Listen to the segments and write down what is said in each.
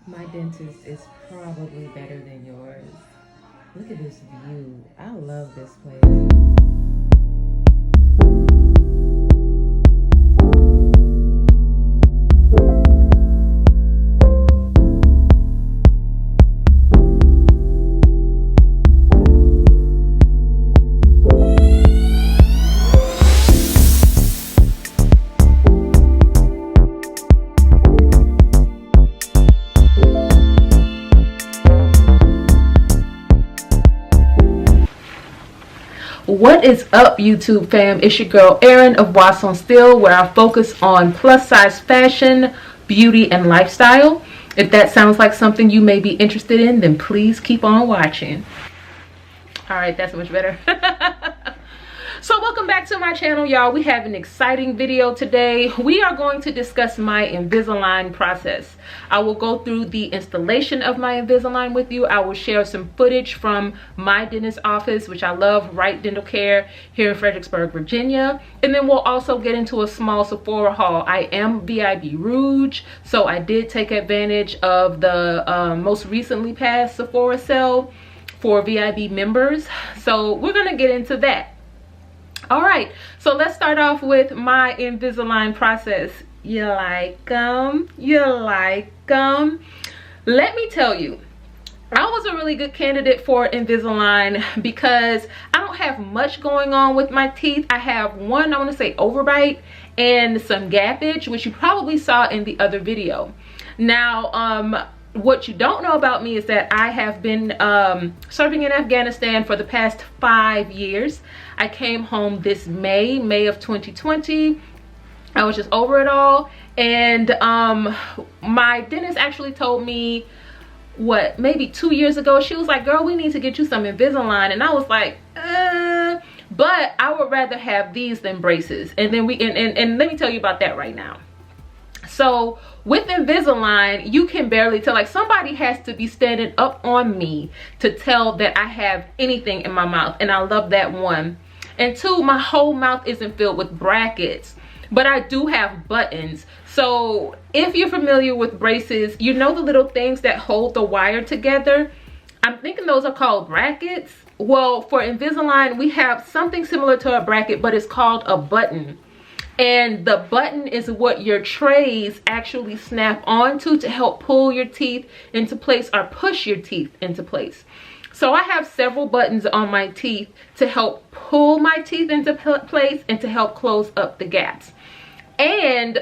My dentist is probably better than yours. Look at this view. I love this place. What is up, YouTube fam? It's your girl Erin of Voir Son Style, where I focus on plus size fashion, beauty, and lifestyle. If that sounds like something you may be interested in, then please keep on watching. Alright, that's much better. So welcome back to my channel, y'all. We have an exciting video today. We are going to discuss my Invisalign process. I will go through the installation of my Invisalign with you. I will share some footage from my dentist office, which I love, Wright Dental Care, here in Fredericksburg, Virginia. And then we'll also get into a small Sephora haul. I am VIB Rouge, so I did take advantage of the most recently passed Sephora sale for VIB members. So we're gonna get into that. All right, so let's start off with my Invisalign process. You like them? You like them? Let me tell you, I was a really good candidate for Invisalign because I don't have much going on with my teeth. I have one, I want to say, overbite and some gappage, which you probably saw in the other video. Now, what you don't know about me is that I have been serving in Afghanistan for the past 5 years. I came home this May of 2020. I was just over it all. And my dentist actually told me, what, maybe 2 years ago, she was like, girl, we need to get you some Invisalign. And I was like, but I would rather have these than braces. And then and let me tell you about that right now. So with Invisalign, you can barely tell. Like, somebody has to be standing up on me to tell that I have anything in my mouth, and I love that, one. And two, my whole mouth isn't filled with brackets, but I do have buttons. So if you're familiar with braces, you know the little things that hold the wire together. I'm thinking those are called brackets. Well, for Invisalign, we have something similar to a bracket, but it's called a button. And the button is what your trays actually snap onto to help pull your teeth into place or push your teeth into place. So I have several buttons on my teeth to help pull my teeth into place and to help close up the gaps. And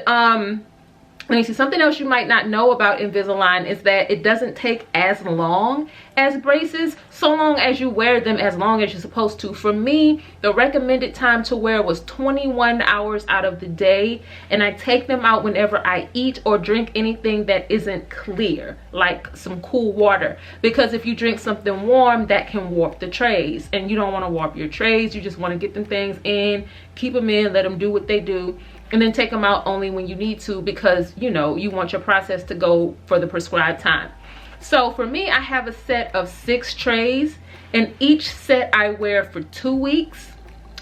let me see, something else you might not know about Invisalign is that it doesn't take as long as braces, so long as you wear them as long as you're supposed to. For me, the recommended time to wear was 21 hours out of the day, and I take them out whenever I eat or drink anything that isn't clear, like some cool water, because if you drink something warm, that can warp the trays, and you don't want to warp your trays. You just want to get them things in, keep them in, let them do what they do, and then take them out only when you need to, because you know you want your process to go for the prescribed time. So for me, I have a set of 6 trays, and each set I wear for 2 weeks,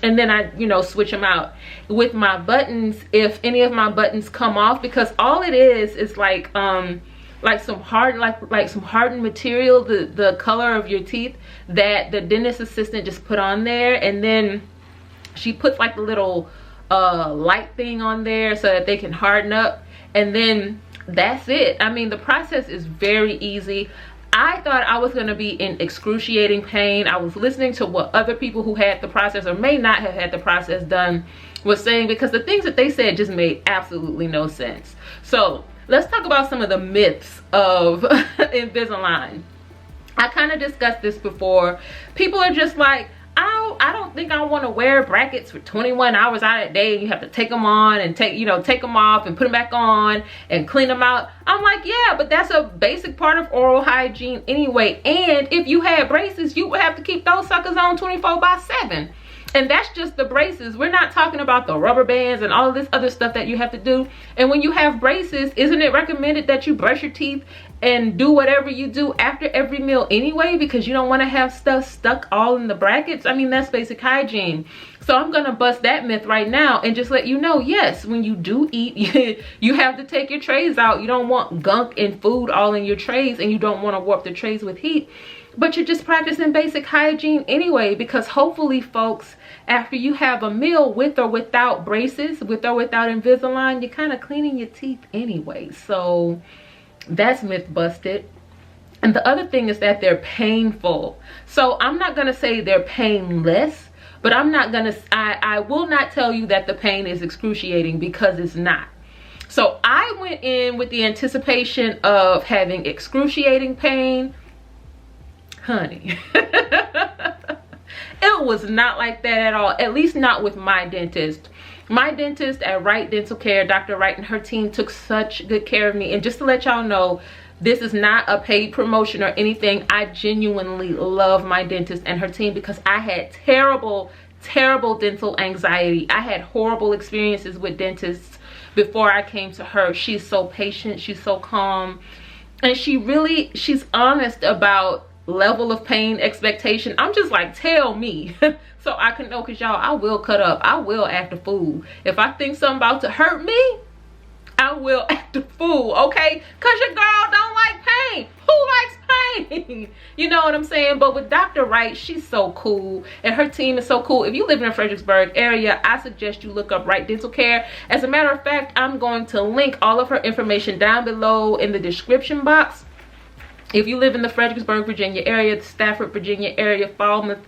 and then I, you know, switch them out. With my buttons, if any of my buttons come off, because all it is like some hardened material, the color of your teeth, that the dentist assistant just put on there, and then she puts like the little light thing on there so that they can harden up, and then that's it. I mean, the process is very easy. I thought I was going to be in excruciating pain. I was listening to what other people who had the process or may not have had the process done was saying, because the things that they said just made absolutely no sense. So let's talk about some of the myths of Invisalign. I kind of discussed this before. People are just like, I don't think I want to wear brackets for 21 hours out of the day. You have to take them on and take them off and put them back on and clean them out. I'm like, yeah, but that's a basic part of oral hygiene anyway. And if you had braces, you would have to keep those suckers on 24/7. And that's just the braces. We're not talking about the rubber bands and all of this other stuff that you have to do. And when you have braces, isn't it recommended that you brush your teeth and do whatever you do after every meal anyway, because you don't want to have stuff stuck all in the brackets? I mean, that's basic hygiene. So I'm gonna bust that myth right now and just let you know, yes, when you do eat, you have to take your trays out. You don't want gunk and food all in your trays, and you don't want to warp the trays with heat. But you're just practicing basic hygiene anyway, because hopefully, folks, after you have a meal with or without braces, with or without Invisalign, you're kind of cleaning your teeth anyway. So that's myth busted. And the other thing is that they're painful. So I'm not gonna say they're painless, but I will not tell you that the pain is excruciating, because it's not. So I went in with the anticipation of having excruciating pain. Honey, it was not like that at all, at least not with my dentist. My dentist at Wright Dental Care, Dr. Wright, and her team took such good care of me. And just to let y'all know, this is not a paid promotion or anything. I genuinely love my dentist and her team, because I had terrible dental anxiety. I had horrible experiences with dentists before I came to her. She's so patient, she's so calm, and she's honest about level of pain expectation. I'm just like, tell me so I can know, because y'all, I will cut up, I will act a fool. If I think something about to hurt me, I will act a fool, okay? Because your girl don't like pain. Who likes pain? You know what I'm saying? But with Dr. Wright, she's so cool, and her team is so cool. If you live in the Fredericksburg area, I suggest you look up Wright Dental Care. As a matter of fact, I'm going to link all of her information down below in the description box. If you live in the Fredericksburg, Virginia area, the Stafford, Virginia area, Falmouth,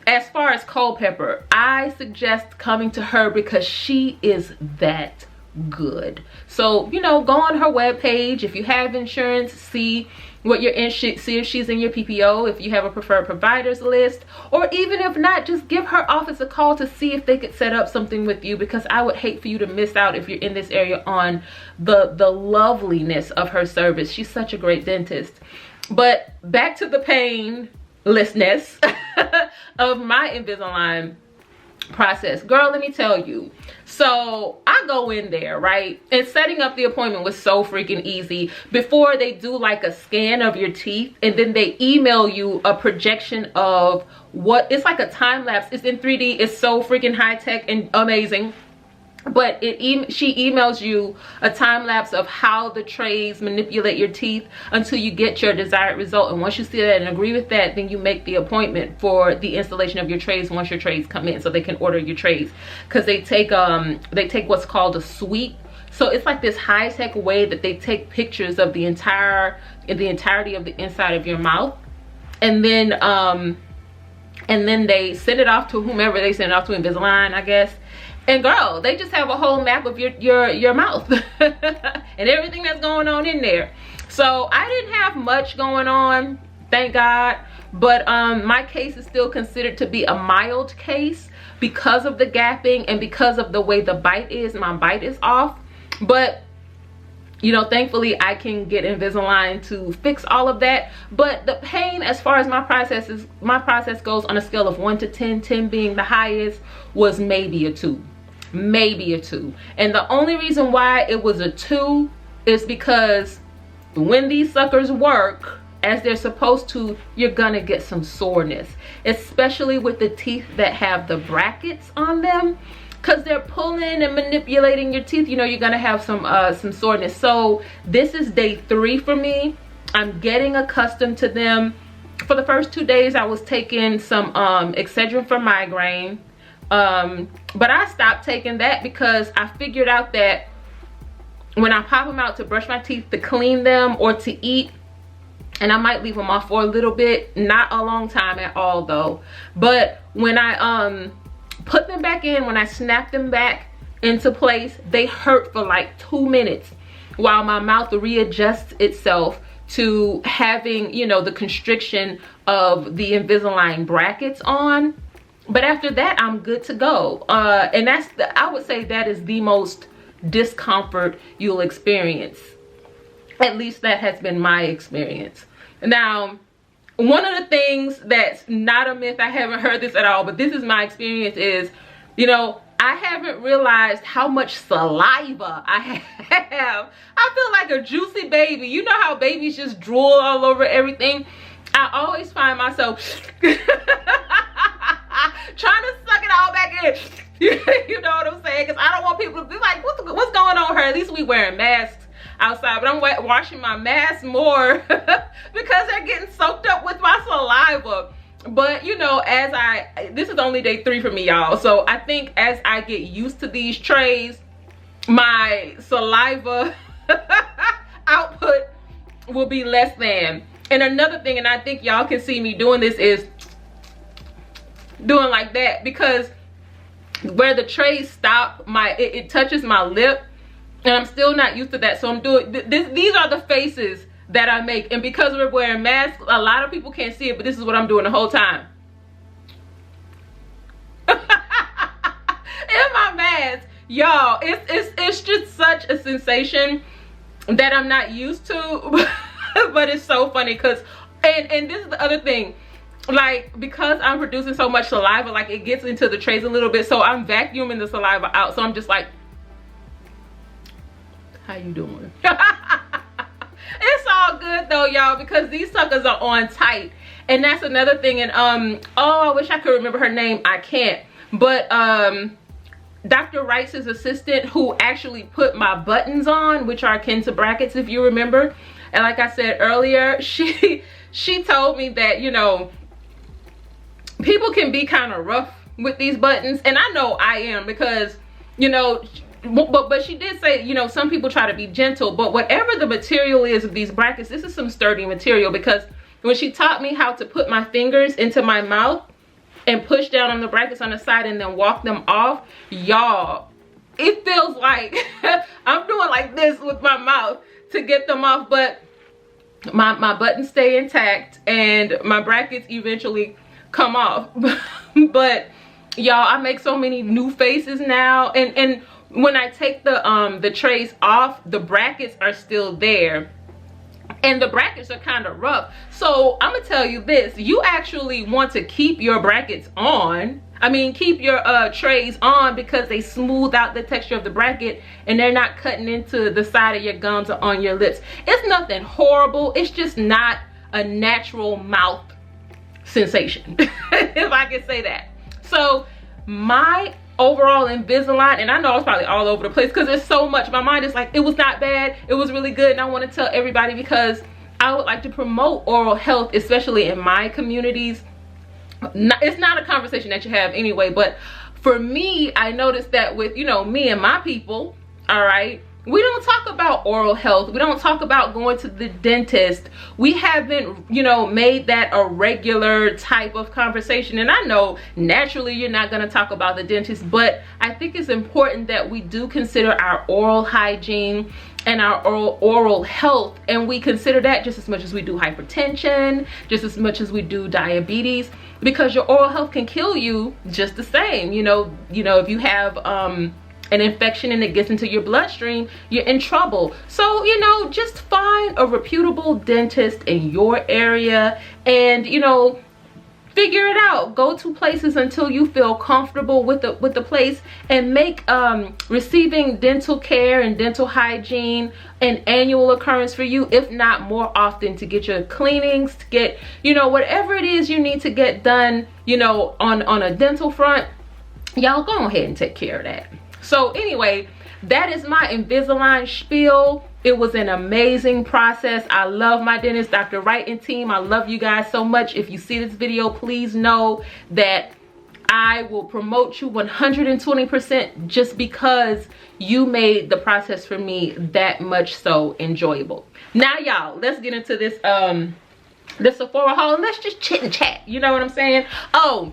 as far as Culpeper, I suggest coming to her, because she is that good. So, you know, go on her webpage. If you have insurance, see what you're in, see if she's in your PPO, if you have a preferred providers list, or even if not, just give her office a call to see if they could set up something with you, because I would hate for you to miss out, if you're in this area, on the loveliness of her service. She's such a great dentist. But back to the painlessness of my Invisalign process. Girl, let me tell you. So I go in there, right, and setting up the appointment was so freaking easy. Before, they do like a scan of your teeth, and then they email you a projection of what, it's like a time lapse. It's in 3D. It's so freaking high tech and amazing. But she emails you a time lapse of how the trays manipulate your teeth until you get your desired result. And once you see that and agree with that, then you make the appointment for the installation of your trays once your trays come in, so they can order your trays. Because they take what's called a sweep. So it's like this high-tech way that they take pictures of the entirety of the inside of your mouth, and then they send it off to whomever they send it off to, Invisalign, I guess. And girl, they just have a whole map of your mouth and everything that's going on in there. So I didn't have much going on, thank God. But my case is still considered to be a mild case because of the gapping and because of the way the bite is. My bite is off. But you know, thankfully I can get Invisalign to fix all of that. But the pain, as far as my process goes, on a scale of 1 to 10, 10 being the highest, was maybe a 2. Maybe a 2. And the only reason why it was a 2 is because when these suckers work as they're supposed to, you're gonna get some soreness, especially with the teeth that have the brackets on them, because they're pulling and manipulating your teeth. You know, you're gonna have some soreness. So this is day 3 for me. I'm getting accustomed to them. For the first 2 days I was taking some Excedrin for migraine, but I stopped taking that because I figured out that when I pop them out to brush my teeth, to clean them, or to eat, and I might leave them off for a little bit, not a long time at all though, but when I put them back in, when I snap them back into place, they hurt for like 2 minutes while my mouth readjusts itself to having, you know, the constriction of the Invisalign brackets on. But after that, I'm good to go. And I would say that is the most discomfort you'll experience. At least that has been my experience. Now, one of the things that's not a myth, I haven't heard this at all, but this is my experience, is, you know, I haven't realized how much saliva I have. I feel like a juicy baby. You know how babies just drool all over everything? I always find myself trying to suck it it all back in. You know what I'm saying? Because I don't want people to be like, what's going on with her? At least we wearing masks outside, but I'm washing my mask more because they're getting soaked up with my saliva. But you know, this is only day 3 for me, y'all. So I think as I get used to these trays, my saliva output will be less than. And another thing, and I think y'all can see me doing this, is doing like that, because where the trays stop, it touches my lip, and I'm still not used to that. So I'm doing these are the faces that I make, and because we're wearing masks, a lot of people can't see it, but this is what I'm doing the whole time. In my mask, y'all, it's just such a sensation that I'm not used to. But it's so funny because, and this is the other thing, like, because I'm producing so much saliva, like, it gets into the trays a little bit, so I'm vacuuming the saliva out. So I'm just like, how you doing? It's all good though, y'all, because these suckers are on tight. And that's another thing. And oh, I wish I could remember her name. I can't. But Dr. Wright's assistant, who actually put my buttons on, which are akin to brackets, if you remember. And like I said earlier, she told me that, you know, people can be kind of rough with these buttons, and I know I am, because, you know, but she did say, you know, some people try to be gentle, but whatever the material is of these brackets, this is some sturdy material, because when she taught me how to put my fingers into my mouth and push down on the brackets on the side and then walk them off, y'all, it feels like I'm doing like this with my mouth to get them off, but my buttons stay intact and my brackets eventually come off. But y'all, I make so many new faces now, and when I take the trays off, the brackets are still there, and the brackets are kind of rough. So I'm gonna tell you this, you actually want to keep your brackets on. I mean, keep your trays on, because they smooth out the texture of the bracket and they're not cutting into the side of your gums or on your lips. It's nothing horrible, it's just not a natural mouth sensation, if I can say that. So my overall Invisalign, and I know I was probably all over the place because there's so much, my mind is like, it was not bad, it was really good, and I want to tell everybody because I would like to promote oral health, especially in my communities. It's not a conversation that you have anyway, but for me, I noticed that with, you know, me and my people, all right, we don't talk about oral health. We don't talk about going to the dentist. We haven't, you know, made that a regular type of conversation. And I know naturally you're not going to talk about the dentist, but I think it's important that we do consider our oral hygiene and our oral health, and we consider that just as much as we do hypertension, just as much as we do diabetes, because your oral health can kill you just the same. You know, if you have an infection and it gets into your bloodstream, you're in trouble. So, you know, just find a reputable dentist in your area and, you know, figure it out. Go to places until you feel comfortable with the place, and make receiving dental care and dental hygiene an annual occurrence for you, if not more often, to get your cleanings, to get, you know, whatever it is you need to get done, you know, on a dental front. Y'all go ahead and take care of that. So anyway, that is my Invisalign spiel. It was an amazing process. I love my dentist, Dr. Wright and team. I love you guys so much. If you see this video, please know that I will promote you 120% just because you made the process for me that much so enjoyable. Now, y'all, let's get into this the Sephora haul, and let's just chit and chat. You know what I'm saying? Oh,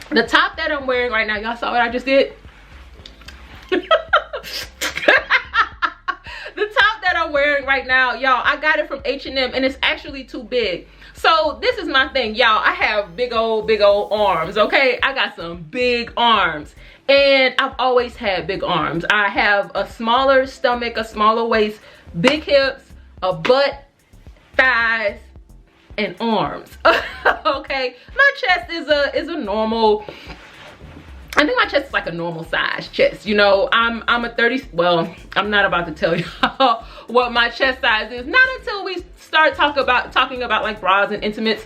the top that I'm wearing right now, y'all saw what I just did? The top that I'm wearing right now, y'all, I got it from H&M, and it's actually too big. So this is my thing, y'all. I have big old arms, okay? I got some big arms, and I've always had big arms. I have a smaller stomach, a smaller waist, big hips, a butt, thighs, and arms. Okay, my chest is a normal, I think my chest is like a normal size chest. You know, I'm a 30, well, I'm not about to tell you what my chest size is, not until we start talking about like bras and intimates.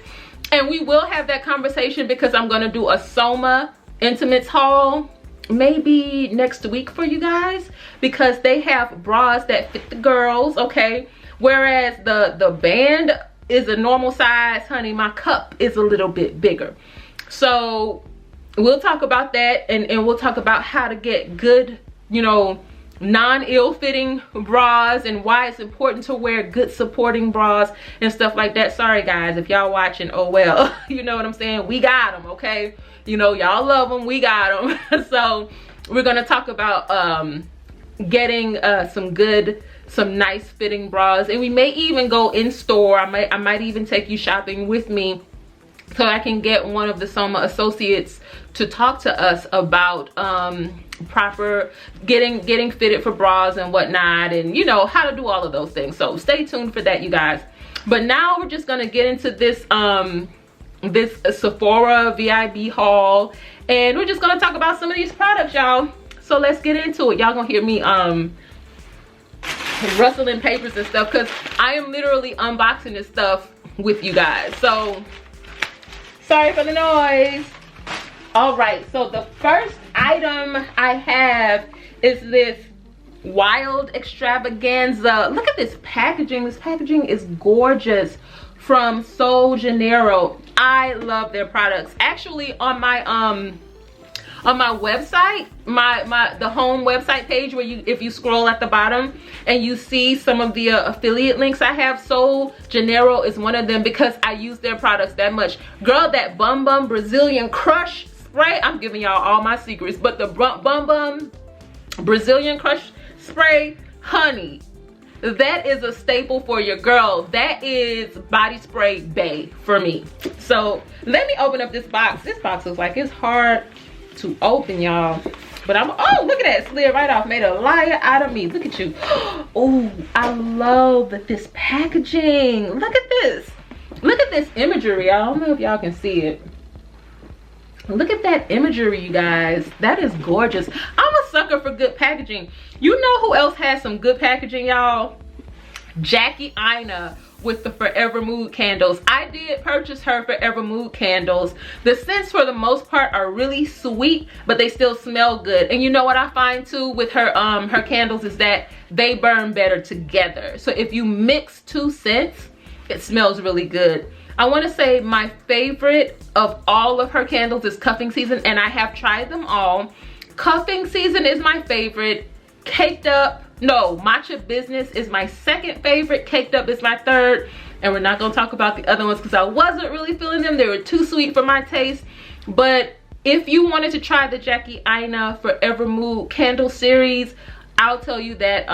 And we will have that conversation because I'm gonna do a Soma Intimates haul maybe next week for you guys, because they have bras that fit the girls, okay? Whereas the band is a normal size, honey, my cup is a little bit bigger. So we'll talk about that, and we'll talk about how to get good, you know, non-ill-fitting bras and why it's important to wear good supporting bras and stuff like that. Sorry guys, if y'all watching, oh well. You know what I'm saying? We got them, okay? You know, y'all love them, we got them. So we're gonna talk about getting some nice fitting bras, and we may even go in store. I might even take you shopping with me, so I can get one of the Soma associates to talk to us about proper getting fitted for bras and whatnot, and you know how to do all of those things. So stay tuned for that, you guys. But now we're just gonna get into this this Sephora VIB haul, and we're just gonna talk about some of these products, y'all. So let's get into it. Y'all gonna hear me rustling papers and stuff, because I am literally unboxing this stuff with you guys. So sorry for the noise. All right, so the first item I have is this Wild Extravaganza. Look at this packaging. This packaging is gorgeous, from Janeiro. I love their products. Actually, on my website, the home website page, where if you scroll at the bottom and you see some of the affiliate links I have, Janeiro is one of them, because I use their products that much. Girl, that Bum Bum Brazilian Crush spray, I'm giving y'all all my secrets, but the Bum Bum Brazilian Crush spray, honey, that is a staple for your girl. That is body spray bae for me. So let me open up this box. This box looks like it's hard to open, y'all, but oh, look at that, slid right off, made a liar out of me. Look at you. Oh, I love this packaging. Look at this imagery. I don't know if y'all can see it. Look at that imagery, you guys. That is gorgeous. I'm a sucker for good packaging. You know who else has some good packaging, y'all? Jackie Aina with the Forever Mood candles. I did purchase her Forever Mood candles. The scents for the most part are really sweet, but they still smell good. And you know what I find too with her her candles is that they burn better together. So if you mix two scents, it smells really good. I want to say my favorite of all of her candles is Cuffing Season, and I have tried them all. Cuffing Season is my favorite. Caked Up, no, Matcha Business is my second favorite. Caked Up is my third, and we're not going to talk about the other ones because I wasn't really feeling them. They were too sweet for my taste. But if you wanted to try the Jackie Aina Forever Mood candle series, I'll tell you that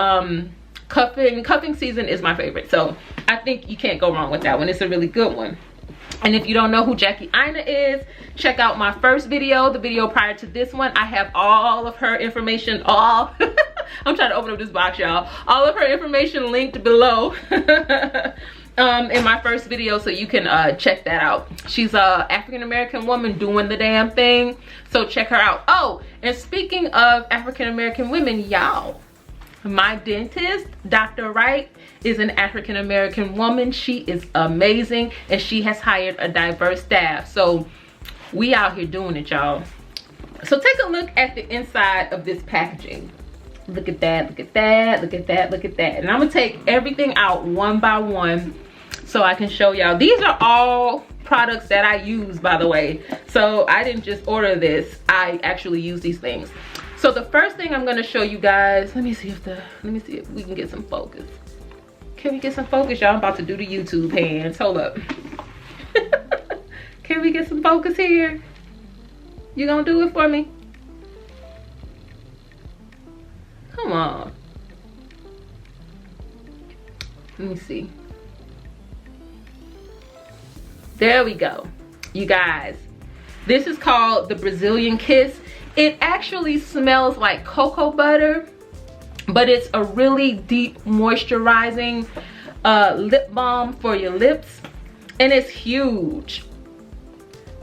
Cuffing Season is my favorite. So I think you can't go wrong with that one. It's a really good one. And if you don't know who Jackie Aina is, check out my first video, the video prior to this one. I have all of her information, I'm trying to open up this box, y'all. All of her information linked below in my first video, so you can check that out. She's a African-American woman doing the damn thing, so check her out. Oh, and speaking of African-American women, y'all, my dentist, Dr. Wright, is an African-American woman. She is amazing, and she has hired a diverse staff. So we out here doing it, y'all. So take a look at the inside of this packaging. Look at that, look at that, look at that, look at that. And I'm gonna take everything out one by one so I can show y'all. These are all products that I use, by the way. So I didn't just order this, I actually use these things. So the first thing I'm gonna show you guys, let me see if we can get some focus. Can we get some focus, y'all? I'm about to do the YouTube hands. Hold up. Can we get some focus here? You gonna do it for me? Come on. Let me see. There we go. You guys, this is called the Brazilian Kiss. It actually smells like cocoa butter, but it's a really deep moisturizing lip balm for your lips, and it's huge.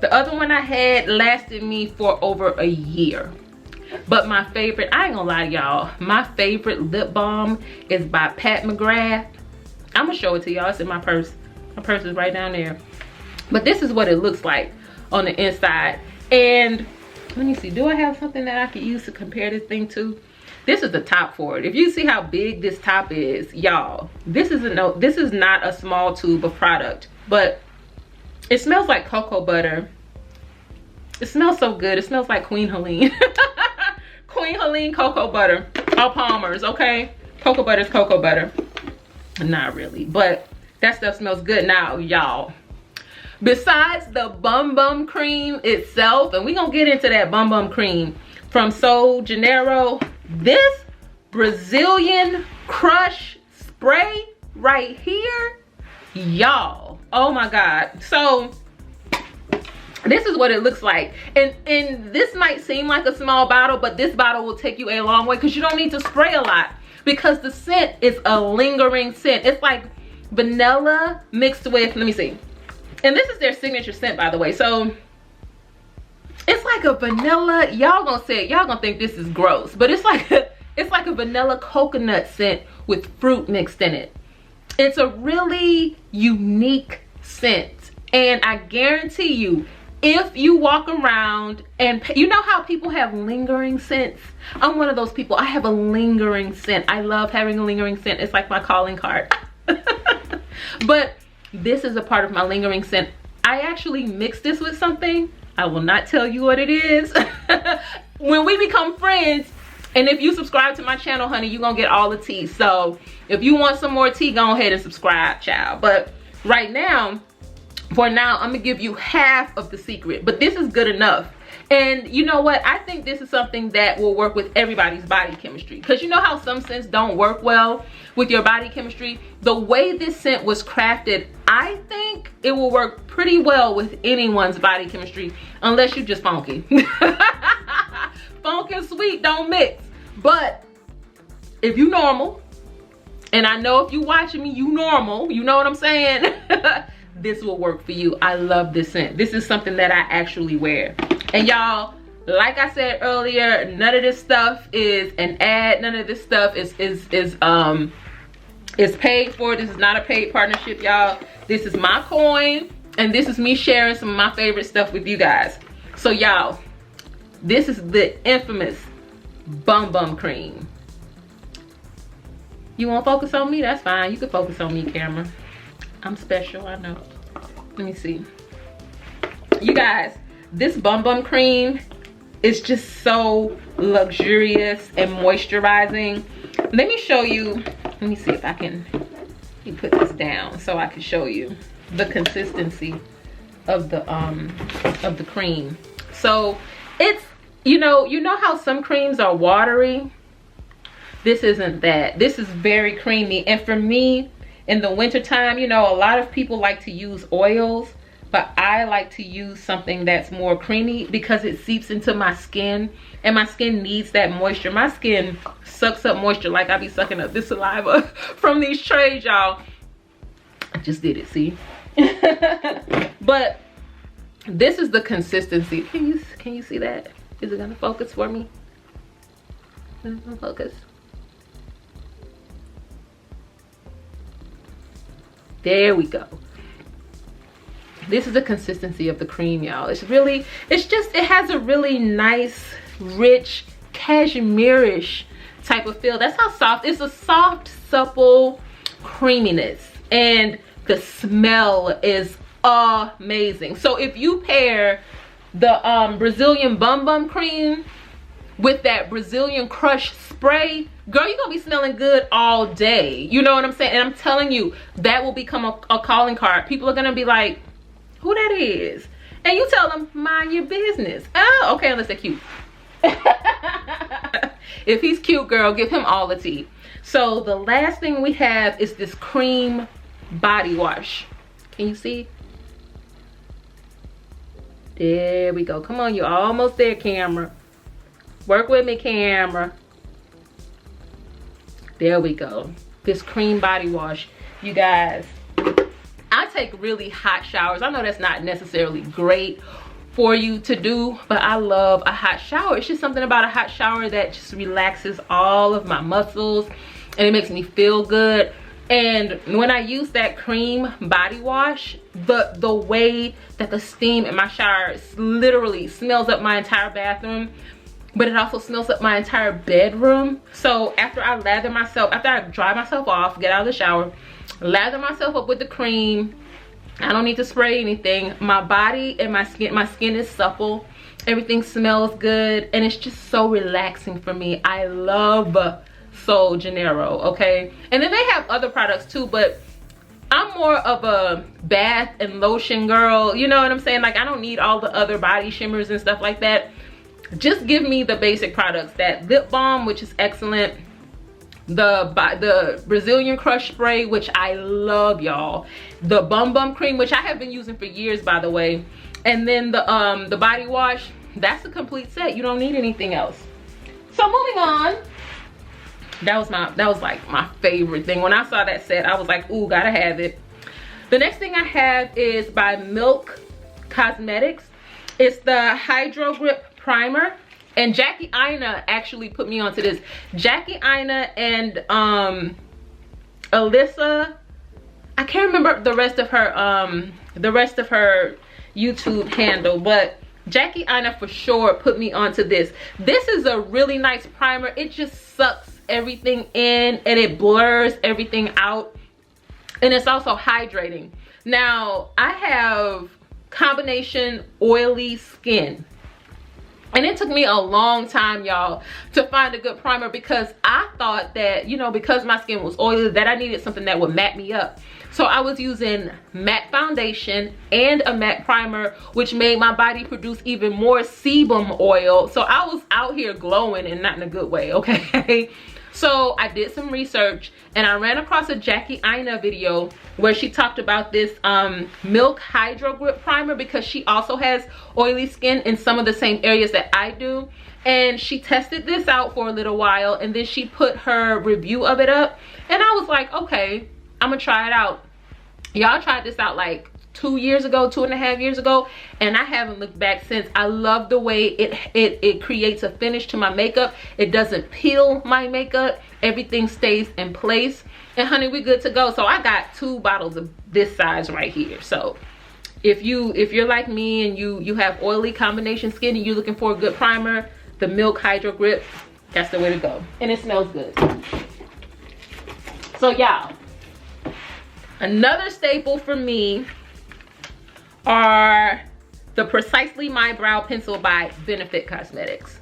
The other one I had lasted me for over a year, but my favorite, I ain't gonna lie to y'all, my favorite lip balm is by Pat McGrath. I'm gonna show it to y'all. It's in my purse. My purse is right down there. But this is what it looks like on the inside. And let me see, do I have something that I could use to compare this thing to? This is the top for it. If you see how big this top is, y'all, this is not a small tube of product, but it smells like cocoa butter. It smells so good. It smells like Queen Helene. Queen Helene cocoa butter. All Palmer's, okay? Cocoa butter is cocoa butter. Not really, but that stuff smells good. Now, y'all, besides the Bum Bum cream itself, and we're gonna get into that Bum Bum cream from Janeiro, this Brazilian Crush spray right here, y'all, oh my God. So this is what it looks like, and this might seem like a small bottle, but this bottle will take you a long way because you don't need to spray a lot, because the scent is a lingering scent. It's like vanilla mixed with, let me see, and this is their signature scent, by the way. So it's like a vanilla, y'all gonna say it, y'all gonna think this is gross, but it's like a vanilla coconut scent with fruit mixed in it. It's a really unique scent, and I guarantee you, if you walk around and you know how people have lingering scents, I'm one of those people. I have a lingering scent. I love having a lingering scent. It's like my calling card. But this is a part of my lingering scent. I actually mixed this with something. I will not tell you what it is. When we become friends, and if you subscribe to my channel, honey, you're gonna get all the tea. So if you want some more tea, go ahead and subscribe, child. But right now, for now, I'm gonna give you half of the secret, but this is good enough. And you know what? I think this is something that will work with everybody's body chemistry, because you know how some scents don't work well with your body chemistry? The way this scent was crafted, I think it will work pretty well with anyone's body chemistry, unless you just funky. Funk and sweet don't mix. But if you normal, and I know if you watching me, you normal, you know what I'm saying? This will work for you. I love this scent. This is something that I actually wear. And y'all, like I said earlier, none of this stuff is an ad. None of this stuff is paid for. This is not a paid partnership, y'all. This is my coin, and this is me sharing some of my favorite stuff with you guys. So y'all, this is the infamous Bum Bum cream. You won't focus on me? That's fine. You can focus on me, camera. I'm special, I know. Let me see. You guys, this Bum Bum cream is just so luxurious and moisturizing. Let me show you. Let me see if I can put this down so I can show you the consistency of the cream. So it's, you know how some creams are watery? This isn't that. This is very creamy. And for me, in the wintertime, you know, a lot of people like to use oils, but I like to use something that's more creamy because it seeps into my skin, and my skin needs that moisture. My skin sucks up moisture like I be sucking up this saliva from these trays, y'all. I just did it, see? But this is the consistency. Can you see that? Is it gonna focus for me? Is it gonna focus? There we go. This is the consistency of the cream, y'all. It has a really nice, rich, cashmere-ish type of feel. That's how soft. It's a soft, supple creaminess, and the smell is amazing. So if you pair the Brazilian Bum Bum cream with that Brazilian Crush spray, girl, you're gonna be smelling good all day. You know what I'm saying? And I'm telling you, that will become a calling card. People are gonna be like, who that is? And you tell them, mind your business. Oh, okay, unless they're cute. If he's cute, girl, give him all the tea. So the last thing we have is this cream body wash. Can you see? There we go. Come on, you're almost there, camera. Work with me, camera. There we go. This cream body wash. You guys, I take really hot showers. I know that's not necessarily great for you to do, but I love a hot shower. It's just something about a hot shower that just relaxes all of my muscles, and it makes me feel good. And when I use that cream body wash, the way that the steam in my shower literally smells up my entire bathroom, but it also smells up my entire bedroom. So after I dry myself off, get out of the shower, lather myself up with the cream, I don't need to spray anything. My body and my skin is supple. Everything smells good, and it's just so relaxing for me. I love Sol Janeiro, okay? And then they have other products too, but I'm more of a bath and lotion girl, you know what I'm saying? Like, I don't need all the other body shimmers and stuff like that. Just give me the basic products. That lip balm, which is excellent. The Brazilian Crush Spray, which I love, y'all. The Bum Bum Cream, which I have been using for years, by the way. And then the body wash. That's a complete set. You don't need anything else. So moving on. That was like my favorite thing. When I saw that set, I was like, ooh, gotta have it. The next thing I have is by Milk Cosmetics. It's the Hydro Grip Primer. And Jackie Aina actually put me onto this. Jackie Aina and Alyssa, I can't remember the rest of her YouTube handle, but Jackie Aina for sure put me onto this. This is a really nice primer. It just sucks everything in and it blurs everything out, and it's also hydrating. Now, I have combination oily skin, and it took me a long time, y'all, to find a good primer, because I thought that, you know, because my skin was oily, that I needed something that would matte me up. So I was using matte foundation and a matte primer, which made my body produce even more sebum oil. So I was out here glowing, and not in a good way, okay? So I did some research, and I ran across a Jackie Aina video where she talked about this Milk Hydro Grip Primer, because she also has oily skin in some of the same areas that I do. And she tested this out for a little while, and then she put her review of it up, and I was like, okay, I'm gonna try it out. Y'all tried this out like 2.5 years ago, and I haven't looked back since. I love the way it creates a finish to my makeup. It doesn't peel my makeup. Everything stays in place, and honey, we good to go. So I got 2 bottles of this size right here. So if you're like me and you have oily combination skin and you're looking for a good primer, the Milk Hydro Grip, that's the way to go. And it smells good. So y'all, another staple for me are the Precisely My Brow Pencil by Benefit Cosmetics.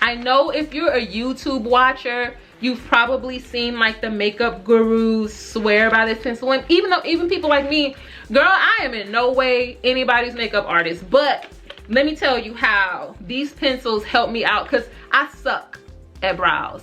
I know if you're a YouTube watcher, you've probably seen like the makeup gurus swear by this pencil. And even people like me, girl, I am in no way anybody's makeup artist, but let me tell you how these pencils help me out, because I suck at brows.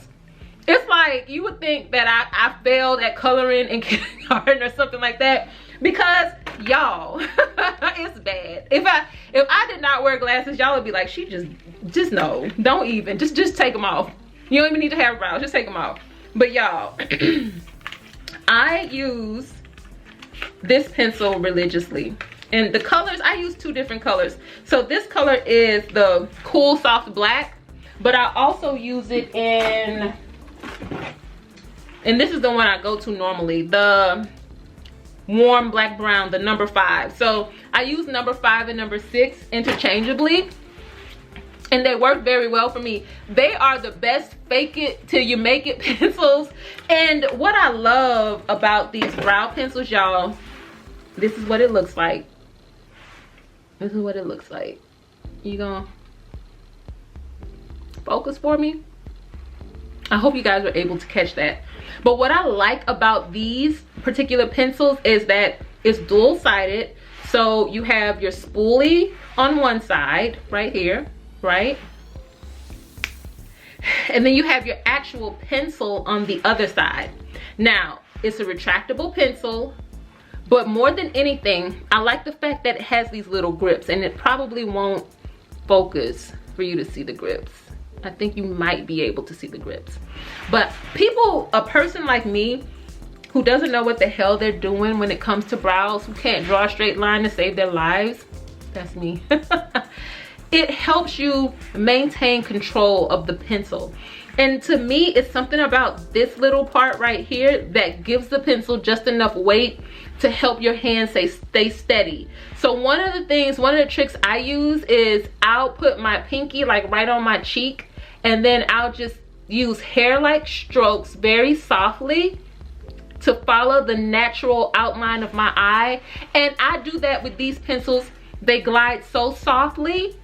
It's like, you would think that I failed at coloring in kindergarten or something like that, because y'all, it's bad. If I did not wear glasses, y'all would be like, she just no, don't even, just take them off. You don't even need to have brows, just take them off. But y'all, I use this pencil religiously, and the colors, I use 2 different colors. So this color is the Cool Soft Black, but I also use it in, and this is the one I go to normally, the Warm Black Brown, the number 5. So I use number 5 and number 6 interchangeably, and they work very well for me. They are the best fake it till you make it pencils. And what I love about these brow pencils, y'all, this is what it looks like. This is what it looks like. You gonna focus for me? I hope you guys were able to catch that. But what I like about these particular pencils is that it's dual-sided. So you have your spoolie on one side, right here, right? And then you have your actual pencil on the other side. Now, it's a retractable pencil, but more than anything, I like the fact that it has these little grips, and it probably won't focus for you to see the grips. I think you might be able to see the grips. But a person like me who doesn't know what the hell they're doing when it comes to brows, who can't draw a straight line to save their lives, that's me. It helps you maintain control of the pencil. And to me, it's something about this little part right here that gives the pencil just enough weight to help your hand stay steady. So one of the tricks I use is I'll put my pinky like right on my cheek, and then I'll just use hair-like strokes very softly to follow the natural outline of my eye. And I do that with these pencils. They glide so softly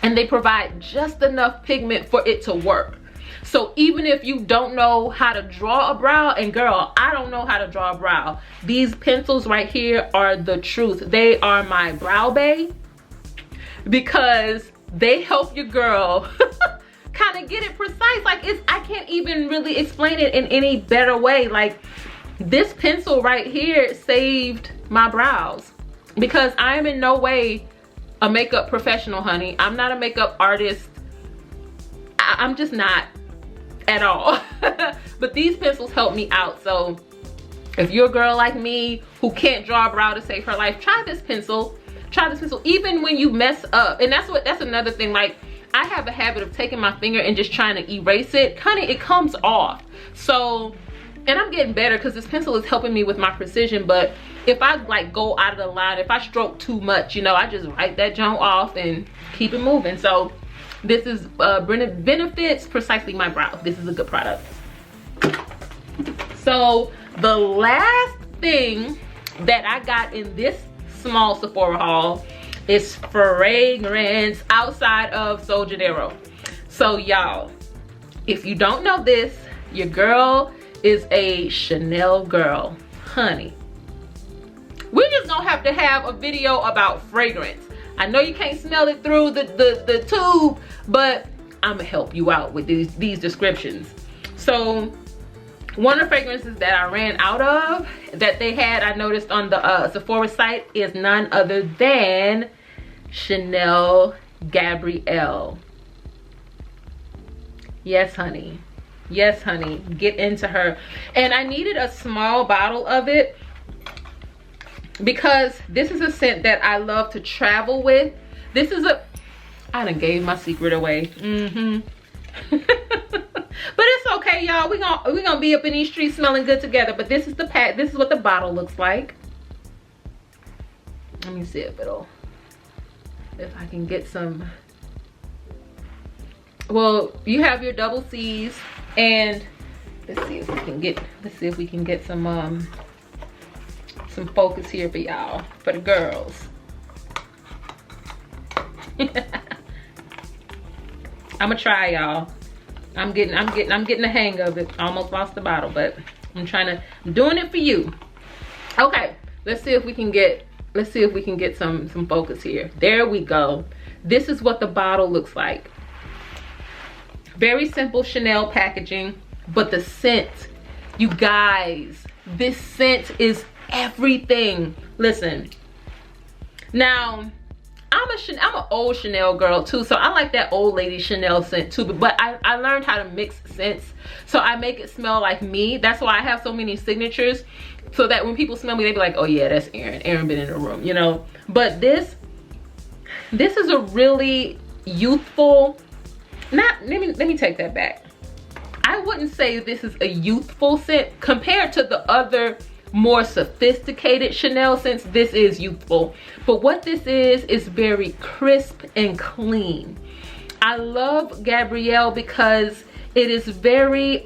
and they provide just enough pigment for it to work. So even if you don't know how to draw a brow, and girl, I don't know how to draw a brow, these pencils right here are the truth. They are my brow bae, because they help your girl kind of get it precise. Like, I can't even really explain it in any better way. Like, this pencil right here saved my brows, because I am in no way a makeup professional, honey. I'm not a makeup artist. I'm just not at all. But these pencils help me out. So if you're a girl like me who can't draw a brow to save her life, try this pencil. Try this pencil even when you mess up. And that's another thing. Like, I have a habit of taking my finger and just trying to erase it. Kind of, it comes off. So, and I'm getting better because this pencil is helping me with my precision. But if I like go out of the line, if I stroke too much, you know, I just write that junk off and keep it moving. So this is benefits precisely my brow. This is a good product. So the last thing that I got in this small Sephora haul is fragrance outside of Janeiro. So y'all, if you don't know this, your girl is a Chanel girl, honey. We're just gonna have to have a video about fragrance. I know you can't smell it through the tube, but I'm gonna help you out with these descriptions. So one of the fragrances that I ran out of that they had, I noticed on the Sephora site, is none other than Chanel Gabrielle. Yes, honey. Yes, honey. Get into her. And I needed a small bottle of it because this is a scent that I love to travel with. This is I done gave my secret away. But it's okay, y'all. We gonna be up in these streets smelling good together. But this is the pack. This is what the bottle looks like. Let me see if I can get some. Well, you have your double C's, and let's see if we can get some focus here for y'all, for the girls. I'ma try, y'all. I'm getting the hang of it. I almost lost the bottle, but I'm doing it for you. Okay, let's see if we can get some focus here. There we go. This is what the bottle looks like. Very simple Chanel packaging, but the scent, you guys, this scent is everything. Listen, now I'm an old Chanel girl too, so I like that old lady Chanel scent too, but I learned how to mix scents, so I make it smell like me. That's why I have so many signatures, so that when people smell me, they be like, oh yeah, that's Erin. Erin been in the room, you know. But this is a really youthful, let me take that back. I wouldn't say this is a youthful scent compared to the other more sophisticated Chanel scents. This is youthful, but what this is very crisp and clean. I love Gabrielle because it is very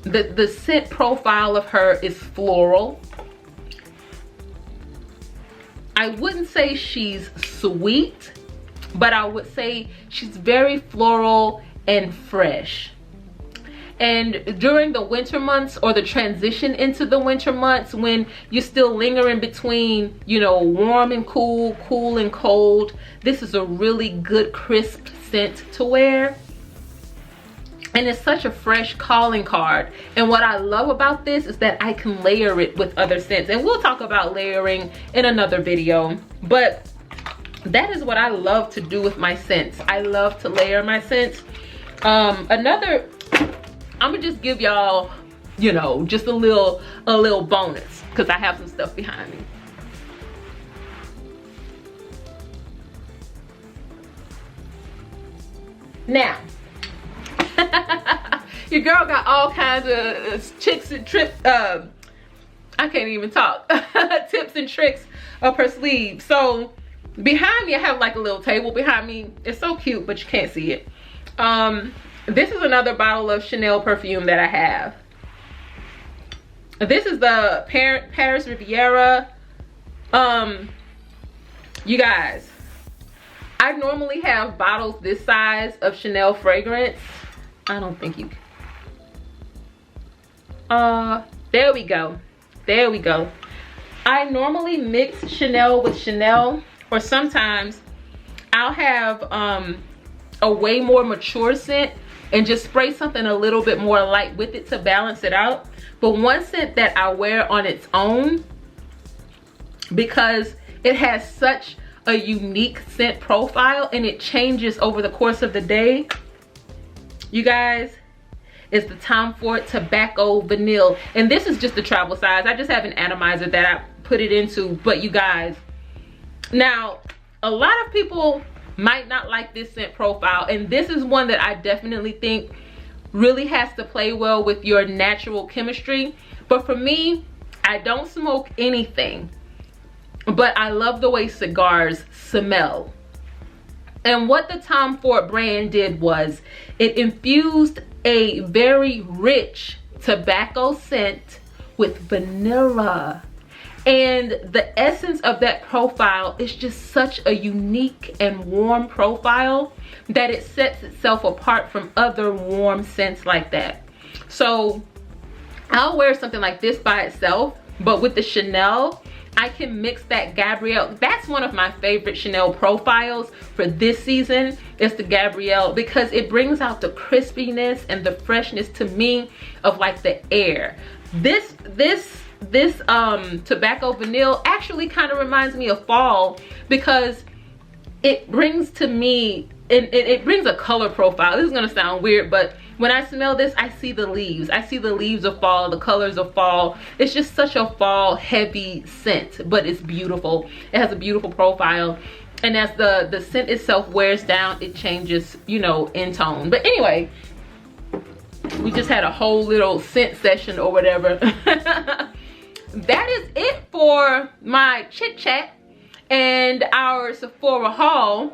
the scent profile of her is floral. I wouldn't say she's sweet, but I would say she's very floral and fresh. And during the winter months, or the transition into the winter months, when you're still lingering between, you know, warm and cool, cool and cold, this is a really good crisp scent to wear. And it's such a fresh calling card. And what I love about this is that I can layer it with other scents. And we'll talk about layering in another video. But that is what I love to do with my scents. I love to layer my scents. I'm gonna just give y'all, you know, just a little bonus, because I have some stuff behind me. Now, Your girl got all kinds of chicks and I can't even talk. Tips and tricks up her sleeve. So behind me, I have like a little table behind me. It's so cute, but you can't see it. This is another bottle of Chanel perfume that I have. This is the Paris Riviera. You guys, I normally have bottles this size of Chanel fragrance. I don't think you can. There we go. There we go. I normally mix Chanel with Chanel, or sometimes I'll have a way more mature scent and just spray something a little bit more light with it to balance it out. But one scent that I wear on its own, because it has such a unique scent profile and it changes over the course of the day, you guys, is the Tom Ford Tobacco Vanille. And this is just the travel size. I just have an atomizer that I put it into. But you guys, now a lot of people might not like this scent profile, and this is one that I definitely think really has to play well with your natural chemistry. But for me, I don't smoke anything, but I love the way cigars smell. And what the Tom Ford brand did was it infused a very rich tobacco scent with vanilla. And the essence of that profile is just such a unique and warm profile that it sets itself apart from other warm scents like that. So I'll wear something like this by itself, but with the Chanel, I can mix that Gabrielle. That's one of my favorite Chanel profiles for this season, is the Gabrielle, because it brings out the crispiness and the freshness to me of like the air. This Tobacco Vanille actually kind of reminds me of fall, because it brings to me, it brings a color profile. This is gonna sound weird, but when I smell this, I see the leaves. I see the leaves of fall, the colors of fall. It's just such a fall heavy scent, but it's beautiful. It has a beautiful profile. And as the scent itself wears down, it changes, you know, in tone. But anyway, we just had a whole little scent session or whatever. That is it for my chit chat and our Sephora haul.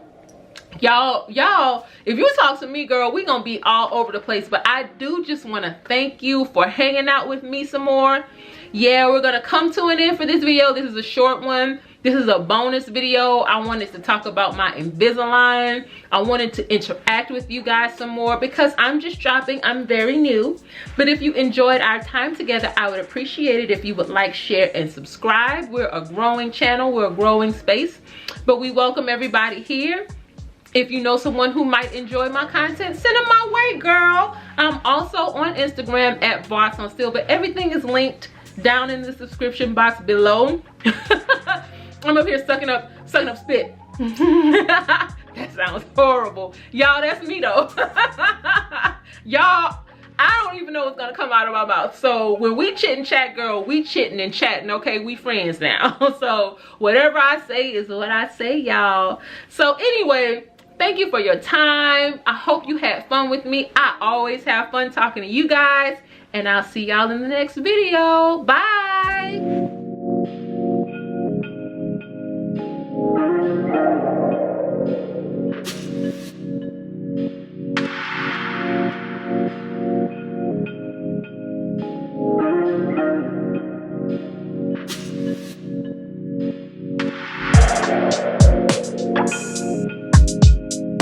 Y'all, if you talk to me, girl, we gonna be all over the place. But I do just want to thank you for hanging out with me some more. Yeah, we're gonna come to an end for this video. This is a short one. This is a bonus video. I wanted to talk about my Invisalign. I wanted to interact with you guys some more because I'm just dropping. I'm very new. But if you enjoyed our time together, I would appreciate it if you would like, share, and subscribe. We're a growing channel. We're a growing space. But we welcome everybody here. If you know someone who might enjoy my content, send them my way, girl. I'm also on Instagram at Voir Son Style, but everything is linked down in the description box below. I'm up here sucking up spit. That sounds horrible. Y'all, that's me though. Y'all, I don't even know what's gonna come out of my mouth. So when we chit and chat, girl, we chitting and chatting, okay? We friends now. So whatever I say is what I say, y'all. So anyway, thank you for your time. I hope you had fun with me. I always have fun talking to you guys. And I'll see y'all in the next video. Bye.